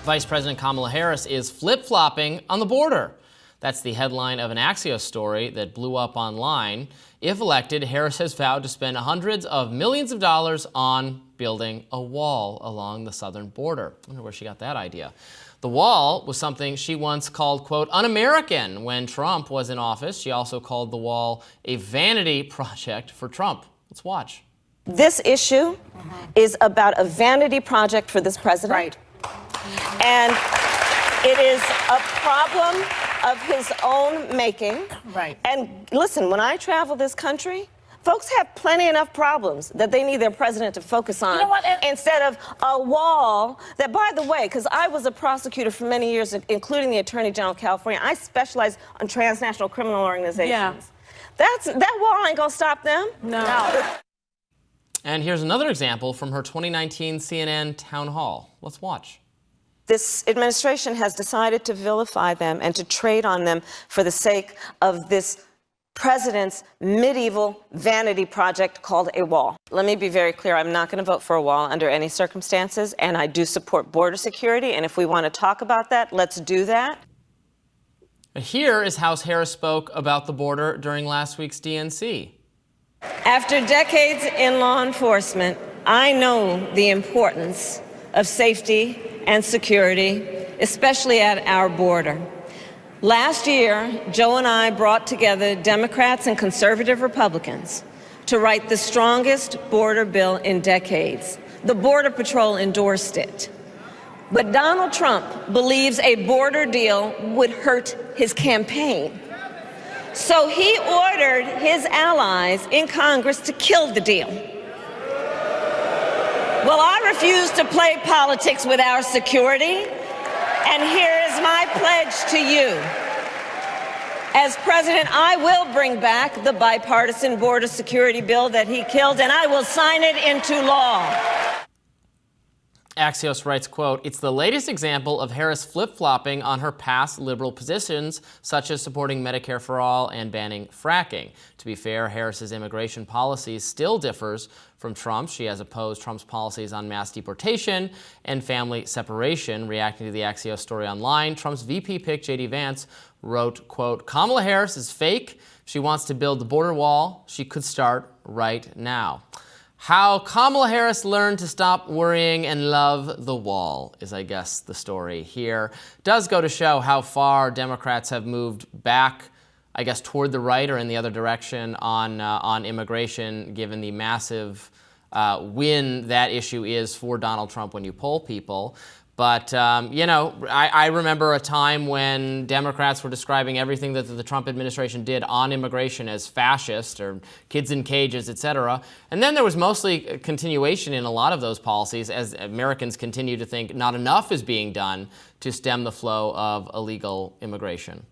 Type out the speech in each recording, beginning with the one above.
Vice President Kamala Harris is flip-flopping on the border. That's the headline of an Axios story that blew up online. If elected, Harris has vowed to spend hundreds of millions of dollars on building a wall along the southern border. I wonder where she got that idea. The wall was something she once called, quote, un-American when Trump was in office. She also called the wall a vanity project for Trump. Let's watch. This issue is about a vanity project for this president. Right. And it is a problem of his own making. Right. And listen, when I travel this country, folks have plenty enough problems that they need their president to focus on. You know what? Instead of a wall that, by the way, because I was a prosecutor for many years, including the Attorney General of California, I specialize on transnational criminal organizations. Yeah. That wall ain't gonna stop them. No. And here's another example from her 2019 CNN town hall. Let's watch. This administration has decided to vilify them and to trade on them for the sake of this president's medieval vanity project called a wall. Let me be very clear. I'm not going to vote for a wall under any circumstances, and I do support border security. And if we want to talk about that, let's do that. Here is how Harris spoke about the border during last week's DNC. After decades in law enforcement, I know the importance of safety and security, especially at our border. Last year, Joe and I brought together Democrats and conservative Republicans to write the strongest border bill in decades. The Border Patrol endorsed it. But Donald Trump believes a border deal would hurt his campaign. So he ordered his allies in Congress to kill the deal. Well, I refuse to play politics with our security, and here is my pledge to you. As president, I will bring back the bipartisan border security bill that he killed, and I will sign it into law. Axios writes, quote, it's the latest example of Harris flip-flopping on her past liberal positions, such as supporting Medicare for all and banning fracking. To be fair, Harris's immigration policy still differs from Trump. She has opposed Trump's policies on mass deportation and family separation. Reacting to the Axios story online, Trump's VP pick, J.D. Vance, wrote, quote, Kamala Harris is fake. If she wants to build the border wall, she could start right now. How Kamala Harris learned to stop worrying and love the wall is, I guess, the story here. Does go to show how far Democrats have moved back, I guess, toward the right or in the other direction on immigration, given the massive win that issue is for Donald Trump when you poll people. But, I remember a time when Democrats were describing everything that the Trump administration did on immigration as fascist or kids in cages, et cetera. And then there was mostly a continuation in a lot of those policies as Americans continue to think not enough is being done to stem the flow of illegal immigration.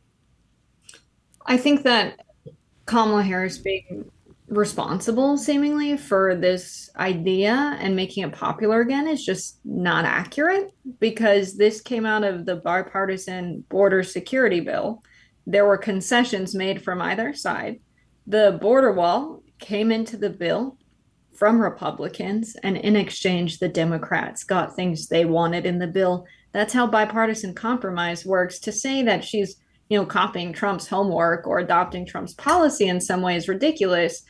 I think that Kamala Harris being responsible seemingly for this idea and making it popular again is just not accurate, because this came out of the bipartisan border security bill. There were concessions made from either side. The border wall came into the bill from Republicans, and in exchange, the Democrats got things they wanted in the bill. That's how bipartisan compromise works. To say that she's, copying Trump's homework or adopting Trump's policy in some way is ridiculous.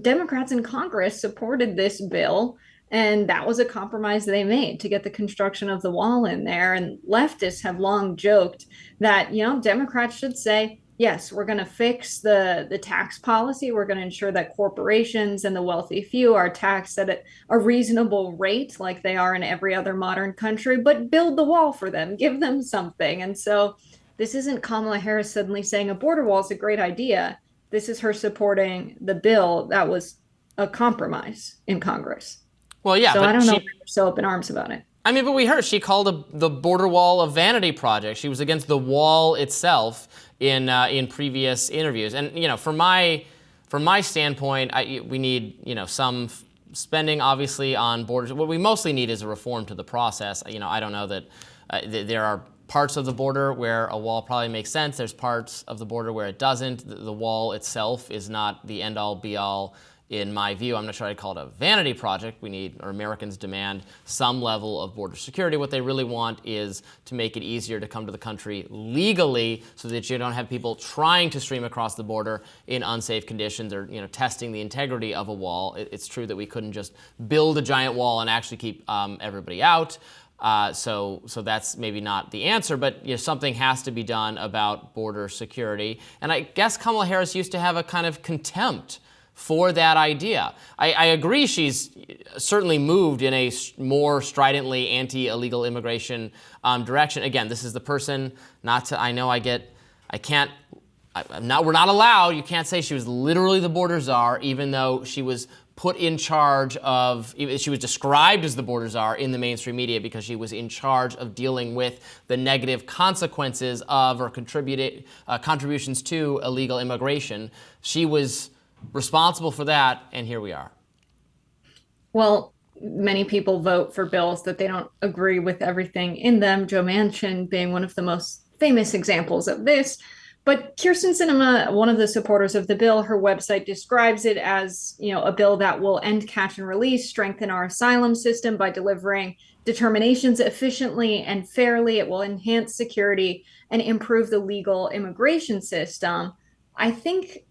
Democrats in Congress supported this bill, and that was a compromise they made to get the construction of the wall in there. And leftists have long joked that, Democrats should say, yes, we're going to fix the tax policy. We're going to ensure that corporations and the wealthy few are taxed at a reasonable rate like they are in every other modern country, but build the wall for them, give them something. And so this isn't Kamala Harris suddenly saying a border wall is a great idea. This is her supporting the bill that was a compromise in Congress. Well, yeah. So but I don't know if they're so up in arms about it. I mean, but we heard she called the border wall a vanity project. She was against the wall itself in previous interviews. And, from my standpoint, we need, some spending, obviously, on borders. What we mostly need is a reform to the process. I don't know that there are parts of the border where a wall probably makes sense. There's parts of the border where it doesn't. The wall itself is not the end-all, be-all in my view, I'm not sure I'd call it a vanity project. Americans demand some level of border security. What they really want is to make it easier to come to the country legally so that you don't have people trying to stream across the border in unsafe conditions or, testing the integrity of a wall. It's true that we couldn't just build a giant wall and actually keep everybody out. So that's maybe not the answer, but something has to be done about border security. And I guess Kamala Harris used to have a kind of contempt for that idea. I agree she's certainly moved in a more stridently anti-illegal immigration direction. Again, this is the person, we're not allowed, you can't say she was literally the border czar, even though she was put in charge of, she was described as the border czar in the mainstream media because she was in charge of dealing with the negative consequences of or contributions to illegal immigration. She was responsible for that, and here we are. Well, many people vote for bills that they don't agree with everything in them, Joe Manchin being one of the most famous examples of this. But Kyrsten Sinema, one of the supporters of the bill, her website describes it as, a bill that will end catch and release, strengthen our asylum system by delivering determinations efficiently and fairly. It will enhance security and improve the legal immigration system. I think,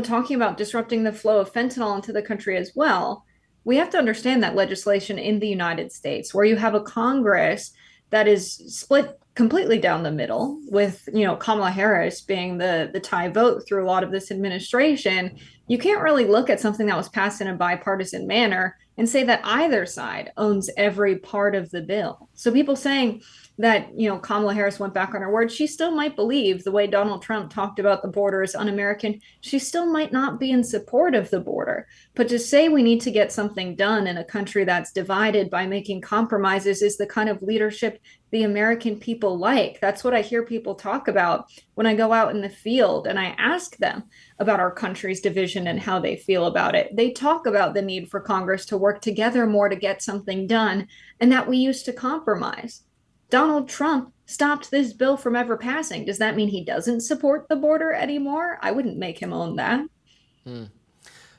talking about disrupting the flow of fentanyl into the country as well, we have to understand that legislation in the United States, where you have a Congress that is split completely down the middle, with Kamala Harris being the tie vote through a lot of this administration, you can't really look at something that was passed in a bipartisan manner and say that either side owns every part of the bill. So people saying that Kamala Harris went back on her word, she still might believe the way Donald Trump talked about the border is un-American. She still might not be in support of the border. But to say we need to get something done in a country that's divided by making compromises is the kind of leadership the American people like. That's what I hear people talk about when I go out in the field and I ask them about our country's division and how they feel about it. They talk about the need for Congress to work together more to get something done, and that we used to compromise. Donald Trump stopped this bill from ever passing. Does that mean he doesn't support the border anymore? I wouldn't make him own that.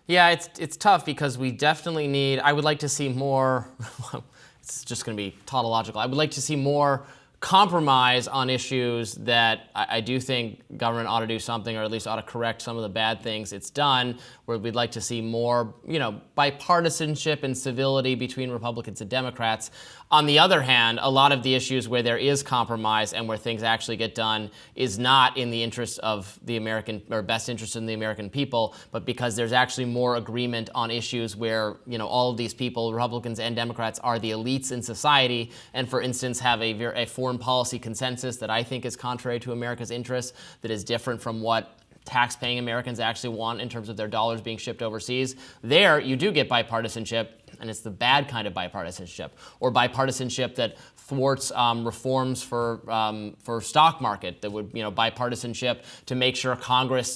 Yeah, it's tough because we definitely need, I would like to see more, it's just going to be tautological. I would like to see more compromise on issues that I do think government ought to do something, or at least ought to correct some of the bad things it's done, where we'd like to see more, bipartisanship and civility between Republicans and Democrats. On the other hand, a lot of the issues where there is compromise and where things actually get done is not in the interest of the American, or best interest in the American people, but because there's actually more agreement on issues where, all of these people, Republicans and Democrats, are the elites in society, and for instance have a foreign policy consensus that I think is contrary to America's interests, that is different from what tax-paying Americans actually want in terms of their dollars being shipped overseas. There, you do get bipartisanship, and it's the bad kind of bipartisanship, or bipartisanship that thwarts reforms for stock market, that would, bipartisanship to make sure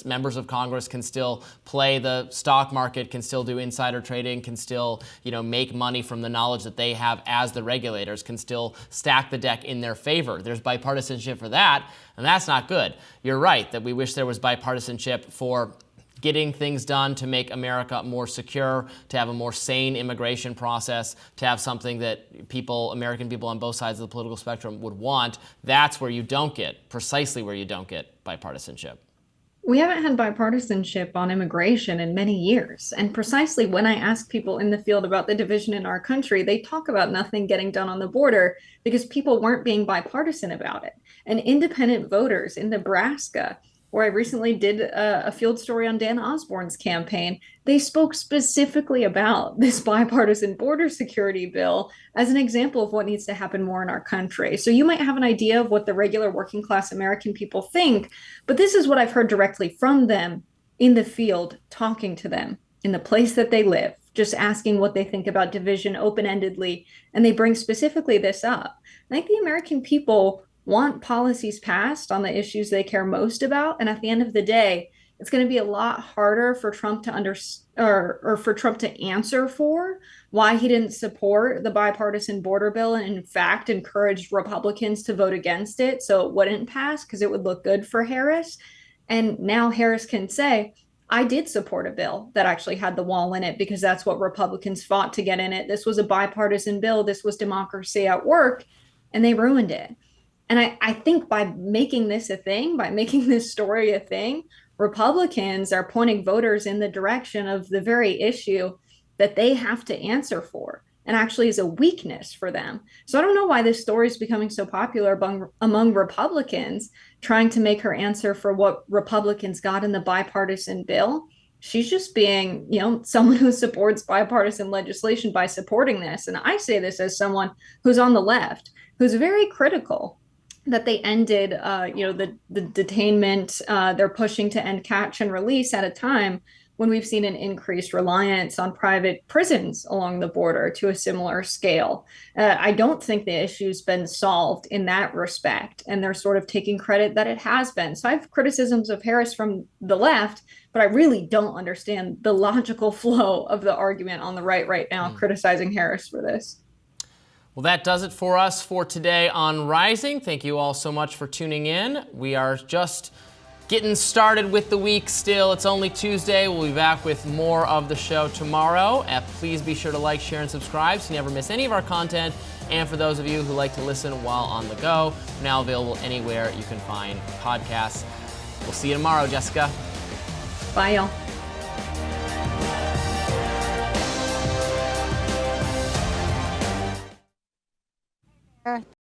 members of Congress can still play the stock market, can still do insider trading, can still, make money from the knowledge that they have as the regulators, can still stack the deck in their favor. There's bipartisanship for that, and that's not good. You're right that we wish there was bipartisanship for getting things done to make America more secure, to have a more sane immigration process, to have something that American people on both sides of the political spectrum would want. That's precisely where you don't get bipartisanship. We haven't had bipartisanship on immigration in many years. And precisely when I ask people in the field about the division in our country, they talk about nothing getting done on the border because people weren't being bipartisan about it. And independent voters in Nebraska, where I recently did a field story on Dan Osborne's campaign, they spoke specifically about this bipartisan border security bill as an example of what needs to happen more in our country. So you might have an idea of what the regular working class American people think, but this is what I've heard directly from them in the field, talking to them in the place that they live, just asking what they think about division open-endedly, and they bring specifically this up. I think the American people want policies passed on the issues they care most about. And at the end of the day, it's going to be a lot harder for Trump to for Trump to answer for why he didn't support the bipartisan border bill and in fact encouraged Republicans to vote against it so it wouldn't pass because it would look good for Harris. And now Harris can say, I did support a bill that actually had the wall in it because that's what Republicans fought to get in it. This was a bipartisan bill. This was democracy at work, and they ruined it. And I think by making this a thing, by making this story a thing, Republicans are pointing voters in the direction of the very issue that they have to answer for and actually is a weakness for them. So I don't know why this story is becoming so popular among Republicans, trying to make her answer for what Republicans got in the bipartisan bill. She's just being, someone who supports bipartisan legislation by supporting this. And I say this as someone who's on the left, who's very critical that they ended, the detainment. They're pushing to end catch and release at a time when we've seen an increased reliance on private prisons along the border to a similar scale. I don't think the issue's been solved in that respect, and they're sort of taking credit that it has been. So I have criticisms of Harris from the left, but I really don't understand the logical flow of the argument on the right now, criticizing Harris for this. Well, that does it for us for today on Rising. Thank you all so much for tuning in. We are just getting started with the week still. It's only Tuesday. We'll be back with more of the show tomorrow. Please be sure to like, share, and subscribe so you never miss any of our content. And for those of you who like to listen while on the go, we're now available anywhere you can find podcasts. We'll see you tomorrow, Jessica. Bye, y'all.